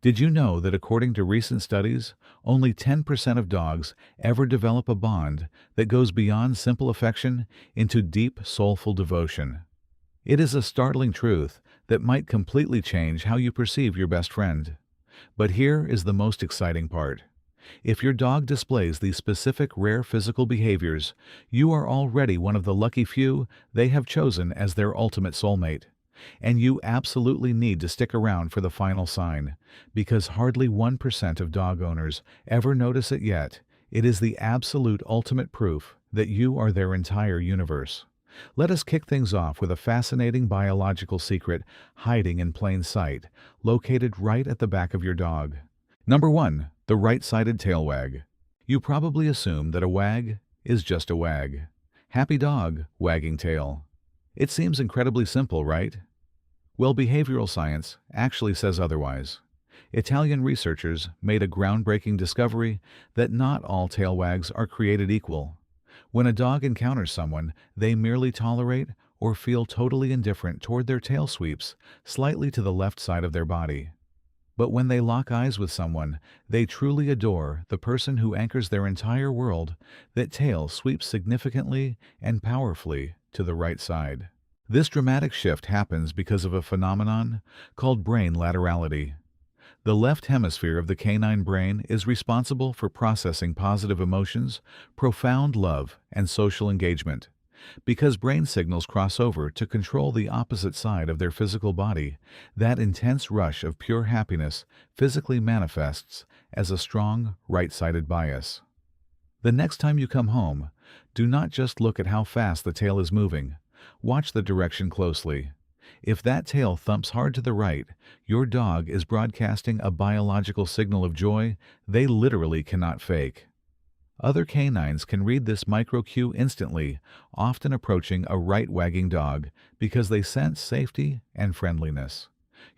Did you know that according to recent studies, only 10% of dogs ever develop a bond that goes beyond simple affection into deep, soulful devotion? It is a startling truth that might completely change how you perceive your best friend. But here is the most exciting part. If your dog displays these specific rare physical behaviors, you are already one of the lucky few they have chosen as their ultimate soulmate. And you absolutely need to stick around for the final sign, because hardly 1% of dog owners ever notice it yet. It is the absolute ultimate proof that you are their entire universe. Let us kick things off with a fascinating biological secret hiding in plain sight, located right at the back of your dog. Number 1. The right-sided tail wag. You probably assume that a wag is just a wag. Happy dog, wagging tail. It seems incredibly simple, right? Well, behavioral science actually says otherwise. Italian researchers made a groundbreaking discovery that not all tail wags are created equal. When a dog encounters someone, they merely tolerate or feel totally indifferent toward their tail sweeps slightly to the left side of their body. But when they lock eyes with someone, they truly adore the person who anchors their entire world. That tail sweeps significantly and powerfully to the right side. This dramatic shift happens because of a phenomenon called brain laterality. The left hemisphere of the canine brain is responsible for processing positive emotions, profound love, and social engagement. Because brain signals cross over to control the opposite side of their physical body, that intense rush of pure happiness physically manifests as a strong right-sided bias. The next time you come home, do not just look at how fast the tail is moving. Watch the direction closely. If that tail thumps hard to the right, your dog is broadcasting a biological signal of joy they literally cannot fake. Other canines can read this micro cue instantly, often approaching a right-wagging dog because they sense safety and friendliness.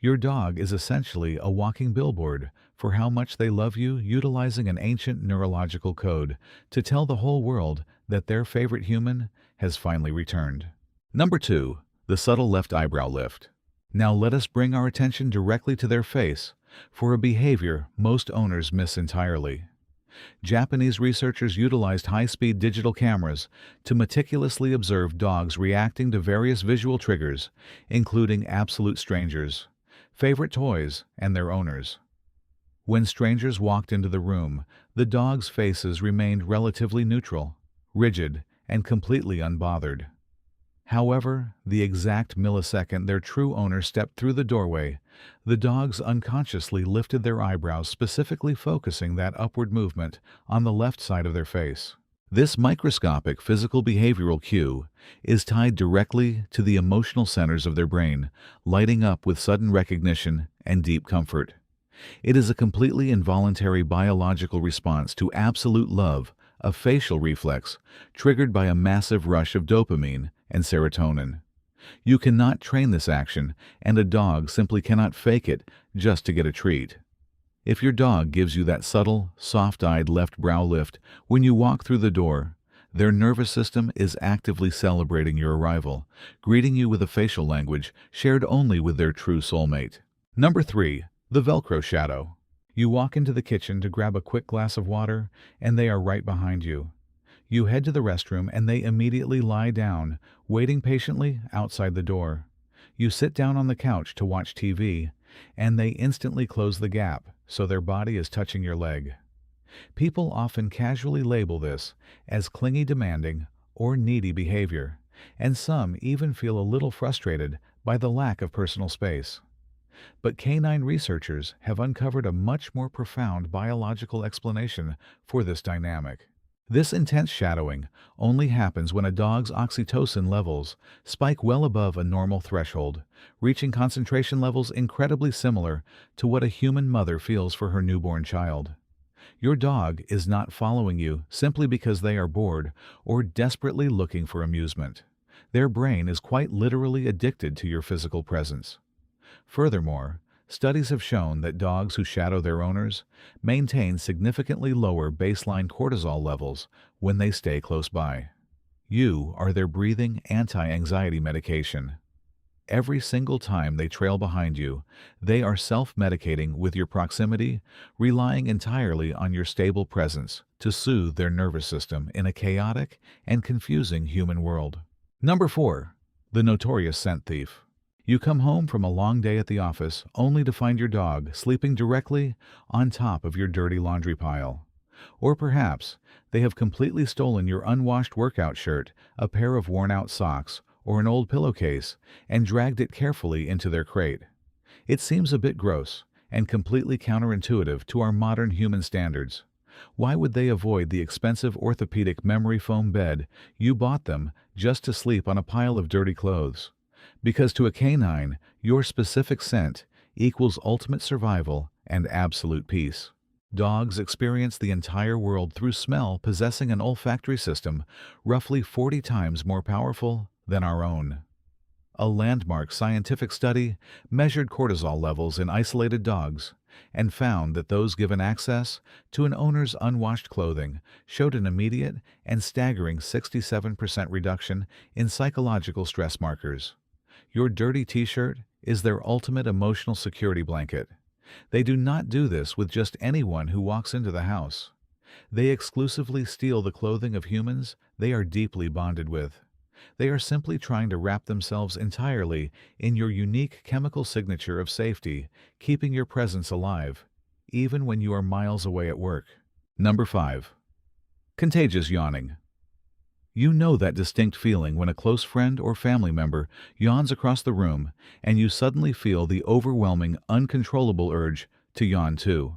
Your dog is essentially a walking billboard for how much they love you, utilizing an ancient neurological code to tell the whole world that their favorite human has finally returned. Number 2. The subtle left eyebrow lift. Now let us bring our attention directly to their face for a behavior most owners miss entirely. Japanese researchers utilized high-speed digital cameras to meticulously observe dogs reacting to various visual triggers, including absolute strangers, favorite toys, and their owners. When strangers walked into the room, the dogs' faces remained relatively neutral, rigid, and completely unbothered. However, the exact millisecond their true owner stepped through the doorway, the dogs unconsciously lifted their eyebrows, specifically focusing that upward movement on the left side of their face. This microscopic physical behavioral cue is tied directly to the emotional centers of their brain, lighting up with sudden recognition and deep comfort. It is a completely involuntary biological response to absolute love, a facial reflex triggered by a massive rush of dopamine and serotonin. You cannot train this action, and a dog simply cannot fake it just to get a treat. If your dog gives you that subtle, soft-eyed left brow lift when you walk through the door, their nervous system is actively celebrating your arrival, greeting you with a facial language shared only with their true soulmate. Number 3. The Velcro shadow. You walk into the kitchen to grab a quick glass of water, and they are right behind you. You head to the restroom and they immediately lie down, waiting patiently outside the door. You sit down on the couch to watch TV, and they instantly close the gap so their body is touching your leg. People often casually label this as clingy, demanding, or needy behavior, and some even feel a little frustrated by the lack of personal space. But canine researchers have uncovered a much more profound biological explanation for this dynamic. This intense shadowing only happens when a dog's oxytocin levels spike well above a normal threshold, reaching concentration levels incredibly similar to what a human mother feels for her newborn child. Your dog is not following you simply because they are bored or desperately looking for amusement. Their brain is quite literally addicted to your physical presence. Furthermore, studies have shown that dogs who shadow their owners maintain significantly lower baseline cortisol levels when they stay close by. You are their breathing anti-anxiety medication. every single time they trail behind you, they are self-medicating with your proximity, relying entirely on your stable presence to soothe their nervous system in a chaotic and confusing human world. Number 4. The notorious scent thief. You come home from a long day at the office only to find your dog sleeping directly on top of your dirty laundry pile. Or perhaps they have completely stolen your unwashed workout shirt, a pair of worn-out socks, or an old pillowcase and dragged it carefully into their crate. It seems a bit gross and completely counterintuitive to our modern human standards. Why would they avoid the expensive orthopedic memory foam bed you bought them just to sleep on a pile of dirty clothes? Because to a canine, your specific scent equals ultimate survival and absolute peace. Dogs experience the entire world through smell, possessing an olfactory system roughly 40 times more powerful than our own. A landmark scientific study measured cortisol levels in isolated dogs and found that those given access to an owner's unwashed clothing showed an immediate and staggering 67% reduction in psychological stress markers. Your dirty t-shirt is their ultimate emotional security blanket. They do not do this with just anyone who walks into the house. They exclusively steal the clothing of humans they are deeply bonded with. They are simply trying to wrap themselves entirely in your unique chemical signature of safety, keeping your presence alive, even when you are miles away at work. Number 5. Contagious yawning. You know that distinct feeling when a close friend or family member yawns across the room and you suddenly feel the overwhelming, uncontrollable urge to yawn too.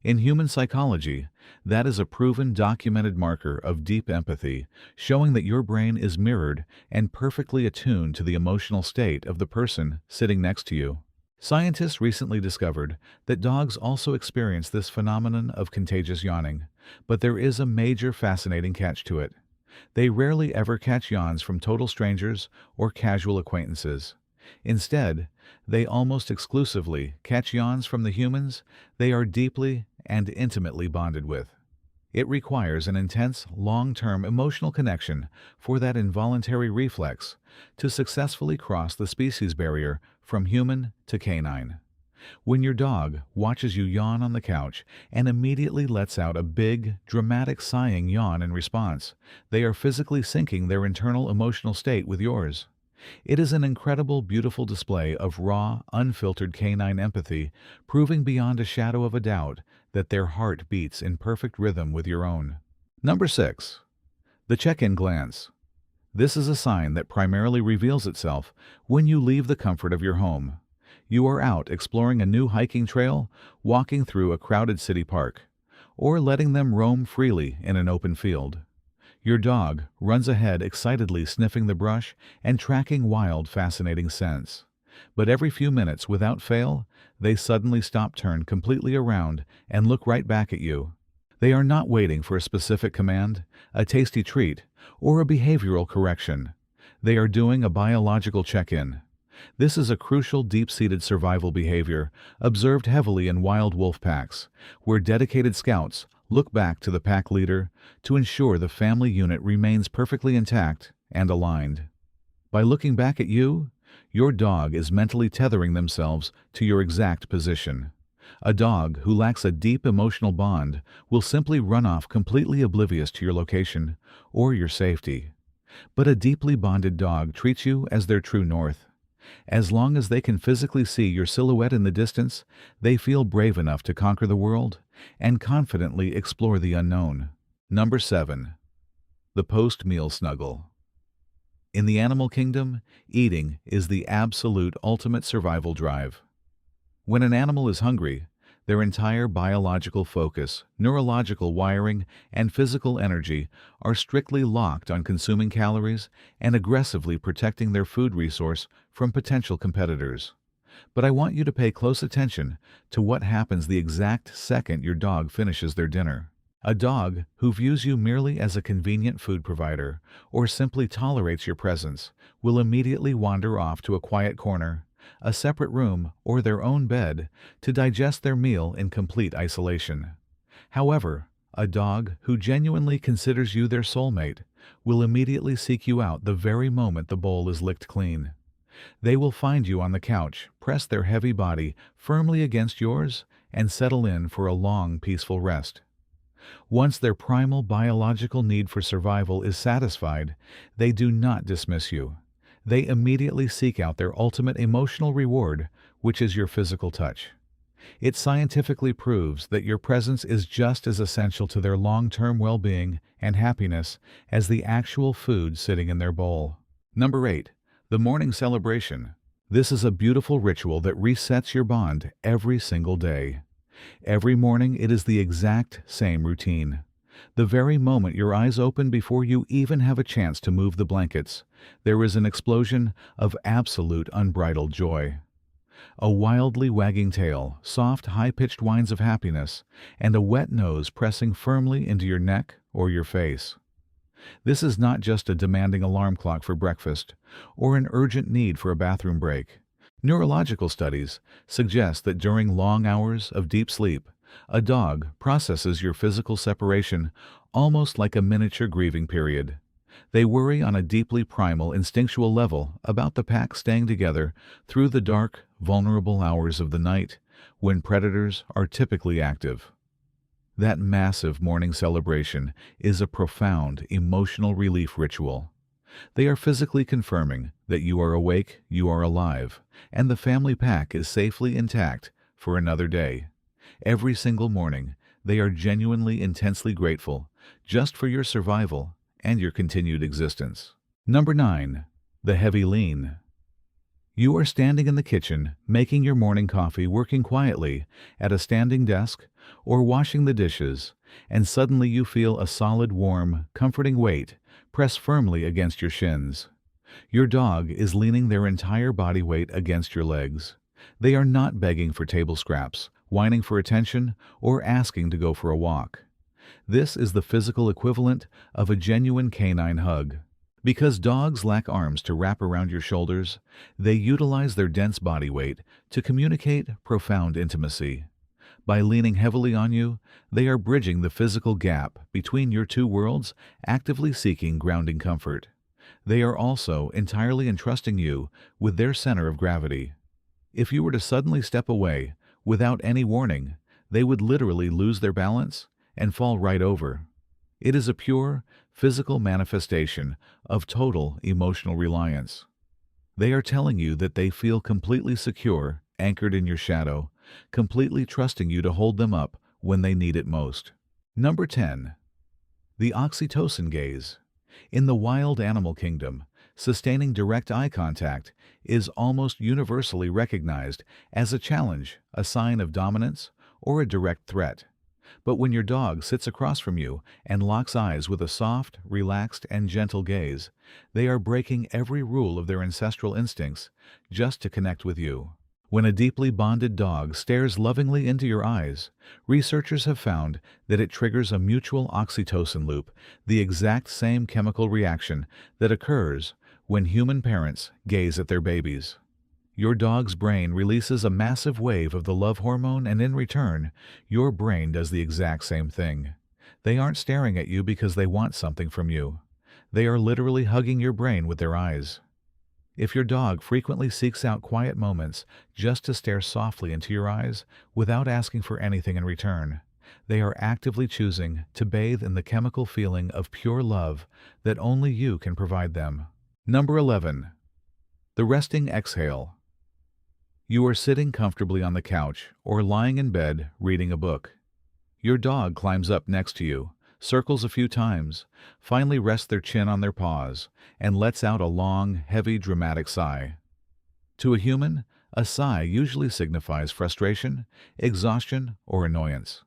In human psychology, that is a proven, documented marker of deep empathy, showing that your brain is mirrored and perfectly attuned to the emotional state of the person sitting next to you. Scientists recently discovered that dogs also experience this phenomenon of contagious yawning, but there is a major fascinating catch to it. They rarely ever catch yawns from total strangers or casual acquaintances. Instead, they almost exclusively catch yawns from the humans they are deeply and intimately bonded with. It requires an intense, long-term emotional connection for that involuntary reflex to successfully cross the species barrier from human to canine. When your dog watches you yawn on the couch and immediately lets out a big, dramatic sighing yawn in response, they are physically syncing their internal emotional state with yours. It is an incredible, beautiful display of raw, unfiltered canine empathy, proving beyond a shadow of a doubt that their heart beats in perfect rhythm with your own. Number 6. The check-in glance. This is a sign that primarily reveals itself when you leave the comfort of your home. You are out exploring a new hiking trail, walking through a crowded city park, or letting them roam freely in an open field. Your dog runs ahead excitedly sniffing the brush and tracking wild, fascinating scents. But every few minutes, without fail, they suddenly stop, turn completely around, and look right back at you. They are not waiting for a specific command, a tasty treat, or a behavioral correction. They are doing a biological check-in. This is a crucial, deep-seated survival behavior observed heavily in wild wolf packs, where dedicated scouts look back to the pack leader to ensure the family unit remains perfectly intact and aligned. By looking back at you, your dog is mentally tethering themselves to your exact position. A dog who lacks a deep emotional bond will simply run off completely oblivious to your location or your safety. But a deeply bonded dog treats you as their true north. As long as they can physically see your silhouette in the distance, they feel brave enough to conquer the world and confidently explore the unknown. Number 7. The post-meal snuggle. In the animal kingdom, eating is the absolute ultimate survival drive. When an animal is hungry, their entire biological focus, neurological wiring, and physical energy are strictly locked on consuming calories and aggressively protecting their food resource from potential competitors. But I want you to pay close attention to what happens the exact second your dog finishes their dinner. A dog who views you merely as a convenient food provider or simply tolerates your presence will immediately wander off to a quiet corner, a separate room, or their own bed to digest their meal in complete isolation. However, a dog who genuinely considers you their soulmate will immediately seek you out the very moment the bowl is licked clean. They will find you on the couch, press their heavy body firmly against yours, and settle in for a long, peaceful rest. Once their primal biological need for survival is satisfied, they do not dismiss you. They immediately seek out their ultimate emotional reward, which is your physical touch. It scientifically proves that your presence is just as essential to their long-term well-being and happiness as the actual food sitting in their bowl. Number 8. The morning celebration. This is a beautiful ritual that resets your bond every single day. Every morning it is the exact same routine. The very moment your eyes open before you even have a chance to move the blankets, there is an explosion of absolute unbridled joy. A wildly wagging tail, soft, high-pitched whines of happiness, and a wet nose pressing firmly into your neck or your face. This is not just a demanding alarm clock for breakfast or an urgent need for a bathroom break. Neurological studies suggest that during long hours of deep sleep, a dog processes your physical separation almost like a miniature grieving period. They worry on a deeply primal, instinctual level about the pack staying together through the dark, vulnerable hours of the night when predators are typically active. That massive morning celebration is a profound emotional relief ritual. They are physically confirming that you are awake, you are alive, and the family pack is safely intact for another day. Every single morning, they are genuinely intensely grateful just for your survival and your continued existence. Number 9. The heavy lean. You are standing in the kitchen, making your morning coffee, working quietly at a standing desk, or washing the dishes, and suddenly you feel a solid, warm, comforting weight press firmly against your shins. Your dog is leaning their entire body weight against your legs. They are not begging for table scraps, whining for attention, or asking to go for a walk. This is the physical equivalent of a genuine canine hug. Because dogs lack arms to wrap around your shoulders, they utilize their dense body weight to communicate profound intimacy. By leaning heavily on you, they are bridging the physical gap between your two worlds, actively seeking grounding comfort. They are also entirely entrusting you with their center of gravity. If you were to suddenly step away, without any warning, they would literally lose their balance and fall right over. It is a pure, physical manifestation of total emotional reliance. They are telling you that they feel completely secure, anchored in your shadow, completely trusting you to hold them up when they need it most. Number 10. The oxytocin gaze. In the wild animal kingdom, sustaining direct eye contact is almost universally recognized as a challenge, a sign of dominance, or a direct threat. But when your dog sits across from you and locks eyes with a soft, relaxed, and gentle gaze, they are breaking every rule of their ancestral instincts just to connect with you. When a deeply bonded dog stares lovingly into your eyes, researchers have found that it triggers a mutual oxytocin loop, the exact same chemical reaction that occurs when human parents gaze at their babies. Your dog's brain releases a massive wave of the love hormone, and in return, your brain does the exact same thing. They aren't staring at you because they want something from you. They are literally hugging your brain with their eyes. If your dog frequently seeks out quiet moments just to stare softly into your eyes without asking for anything in return, they are actively choosing to bathe in the chemical feeling of pure love that only you can provide them. Number 11. The resting exhale. You are sitting comfortably on the couch or lying in bed reading a book. Your dog climbs up next to you, circles a few times, finally rests their chin on their paws, and lets out a long, heavy, dramatic sigh. To a human, a sigh usually signifies frustration, exhaustion, or annoyance.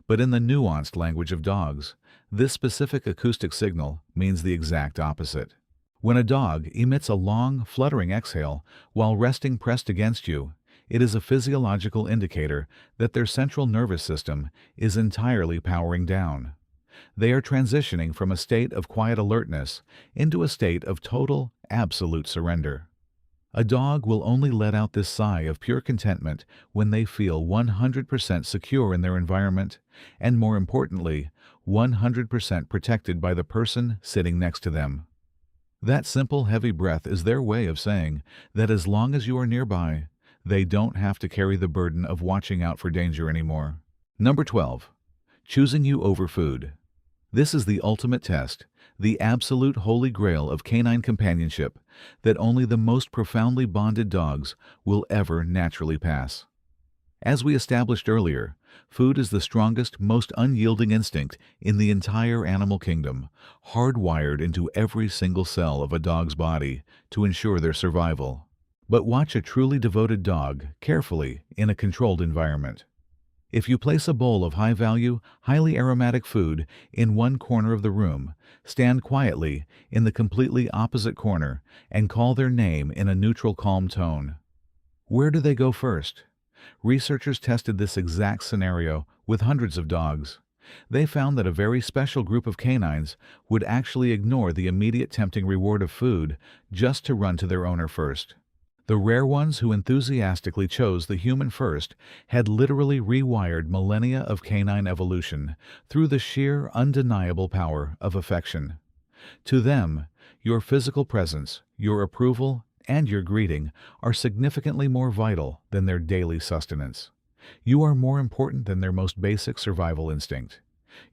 But in the nuanced language of dogs, this specific acoustic signal means the exact opposite. When a dog emits a long, fluttering exhale while resting pressed against you, it is a physiological indicator that their central nervous system is entirely powering down. They are transitioning from a state of quiet alertness into a state of total, absolute surrender. A dog will only let out this sigh of pure contentment when they feel 100% secure in their environment and, more importantly, 100% protected by the person sitting next to them. That simple, heavy breath is their way of saying that as long as you are nearby, they don't have to carry the burden of watching out for danger anymore. Number 12. Choosing you over food. This is the ultimate test, the absolute holy grail of canine companionship that only the most profoundly bonded dogs will ever naturally pass. As we established earlier, food is the strongest, most unyielding instinct in the entire animal kingdom, hardwired into every single cell of a dog's body to ensure their survival. But watch a truly devoted dog carefully in a controlled environment. If you place a bowl of high-value, highly aromatic food in one corner of the room, stand quietly in the completely opposite corner and call their name in a neutral, calm tone. Where do they go first? Researchers tested this exact scenario with hundreds of dogs. They found that a very special group of canines would actually ignore the immediate tempting reward of food just to run to their owner first. The rare ones who enthusiastically chose the human first had literally rewired millennia of canine evolution through the sheer, undeniable power of affection. To them, your physical presence, your approval, and your greeting are significantly more vital than their daily sustenance. You are more important than their most basic survival instinct.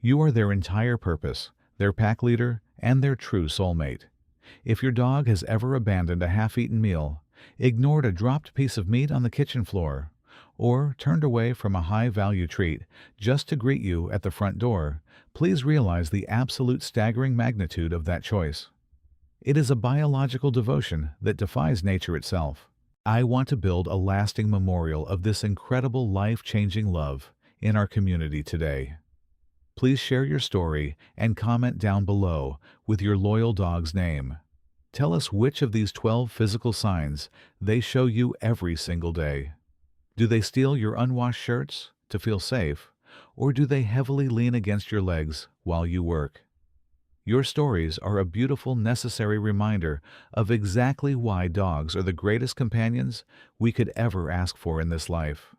You are their entire purpose, their pack leader, and their true soulmate. If your dog has ever abandoned a half-eaten meal, ignored a dropped piece of meat on the kitchen floor, or turned away from a high-value treat just to greet you at the front door, please realize the absolute staggering magnitude of that choice. It is a biological devotion that defies nature itself. I want to build a lasting memorial of this incredible life-changing love in our community today. Please share your story and comment down below with your loyal dog's name. Tell us which of these 12 physical signs they show you every single day. Do they steal your unwashed shirts to feel safe, or do they heavily lean against your legs while you work? Your stories are a beautiful, necessary reminder of exactly why dogs are the greatest companions we could ever ask for in this life.